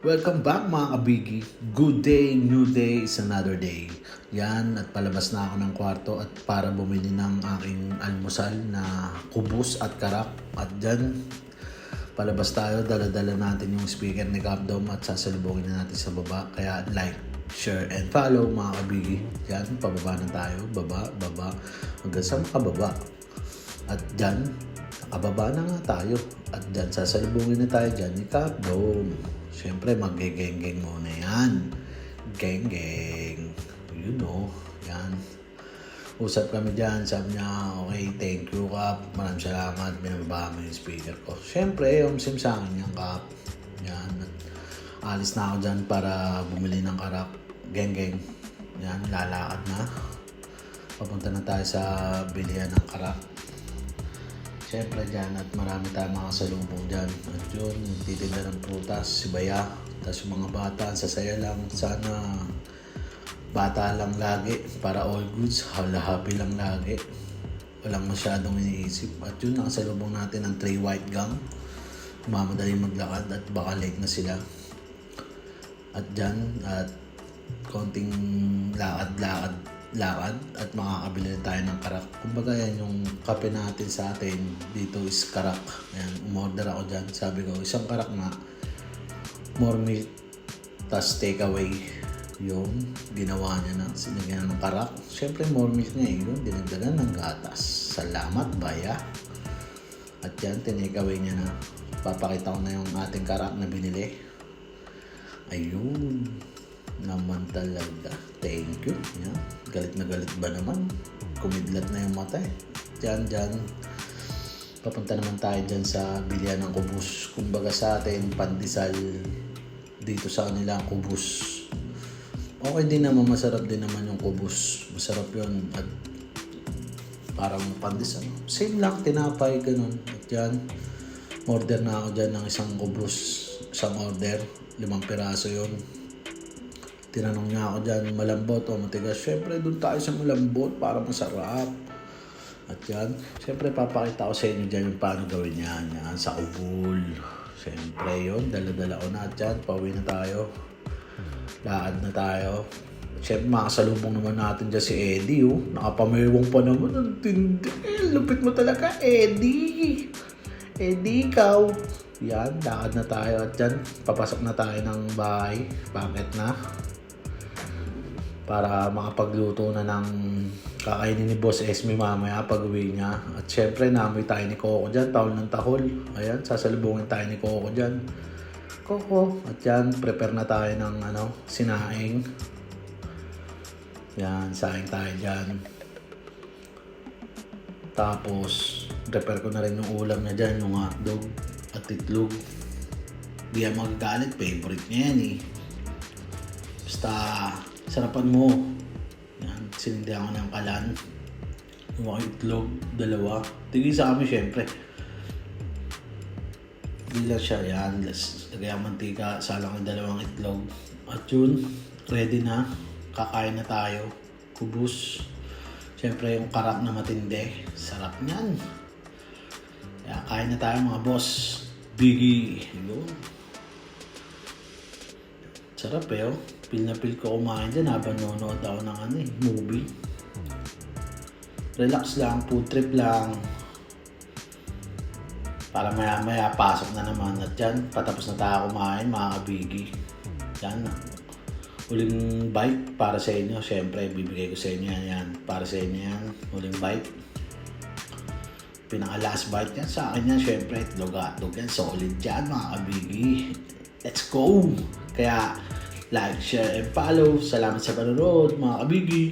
Welcome back mga kabigi. Good day, new day is another day. Yan, at palabas na ako ng kwarto at para bumili ng aking almusal na kubus at karap. At dyan, palabas tayo, dala-dala natin yung speaker ni Capdom at sasalubungin na natin sa baba. Kaya like, share, and follow mga kabigi. Yan, pababa na tayo, baba, hanggang sa makababa. At dyan, nakababa na nga tayo. At dyan, sasalubungin na tayo dyan ni Capdom. Siyempre, mag-geng-geng muna yan. Geng-geng. You know, yan. Usap kami dyan. Sabi niya, okay, thank you, Kap. Maraming salamat. Binababa mo yung speaker ko. Siyempre, umsim sa akin yung Kap. Yan. Alis na ako dyan para bumili ng karap. Geng-geng. Yan, lalakad na. Papunta na tayo sa bilihan ng karap. Siyempre dyan at marami tayong mga salubong dyan. At yun, titinda ng prutas, si Baya. Tapos yung mga bata, sasaya lang. Sana bata lang lagi para all goods. Happy lang lagi. Walang masyadong iniisip. At yun, nakasalubong natin ang 3 white gang. Mamadali maglakad at baka late na sila. At dyan, at konting lakad at makakabili na tayo ng karak. Kumbaga yan yung kape natin sa atin dito is karak. Ayan, umorder ako dyan. Sabi ko, isang karak na more milk tas take away. Yung ginawa niya na sinigyan ng karak. Siyempre more milk niya yun. Dinagdagan ng gatas. Salamat Baya. At yan, tinake away niya na. Papakita ko na yung ating karak na binili. Ayun naman talaga. Thank you. Yan. Galit na galit ba naman? Kumidlat na yung mata eh. Diyan. Papunta naman tayo dyan sa bilihan ng kubus. Kumbaga sa atin, pandesal. Dito sa kanila ang kubus. Okay din naman, masarap din naman yung kubus. Masarap yun. At parang pandesal. Same lang, tinapay, ganun. At yan, order na ako dyan ng isang kubus. Isang order. 5 piraso yun. Tinanong niya ako dyan, malambot o matigas. Siyempre, doon tayo sa malambot para masarap. At yan, siyempre, papakita ko sa inyo dyan yung paano gawin yan. Yan, sa ubul. Siyempre, yun, dala-dala ko na. At yan, pauwi na tayo. Laad na tayo. Siyempre, makasalubong naman natin dyan si Eddie, oh. Nakapamirwong pa naman. Ang tindi. Lupit mo talaga, Eddie. Eddie, ikaw. Yan, lakad na tayo. At yan, papasok na tayo ng bahay. Bakit na? Para makapagluto na ng kakainin ni Boss Esme mamaya pag-uwi niya. At syempre, naamoy tayo ni Coco dyan. Tahol ng tahol. Ayan, sasalubungin tayo ni Coco dyan. Coco. At yan, prepare na tayo ng sinaing. Yan, saing tayo dyan. Tapos, prepare ko na rin yung ulam niya dyan, yung hotdog at itlog. Di yan magagalit, favorite niya yan eh. Basta, sarapan mo. Yan, sinindihan ko ng kalan. Yung mga itlog, 2. Tigil sa kami syempre. Hindi lang siya yan. Lagay ang mantika, salang yung 2 itlog. At yun, ready na. Kakain na tayo. Kubus. Syempre yung karak na matindi. Sarap niyan. Kaya kain na tayo mga boss. Biggie. Yun. Sarap eh oh. Pil na pil ko kumain dyan habang nanonood ako ng movie. Relax lang, food trip lang. Para maya pasok na naman. At yan, patapos na tayo kumain mga kabigi. Yan, huling bite para sa inyo. Siyempre, bibigay ko sa inyo yan. Para sa inyo yan, huling bite. Pinaka-last bite yan sa akin yan. Siyempre, itlog-hotdog yan. Solid yan mga kabigi. Let's go! Kaya, like, share, and follow. Salamat sa panonood, mga kabigi.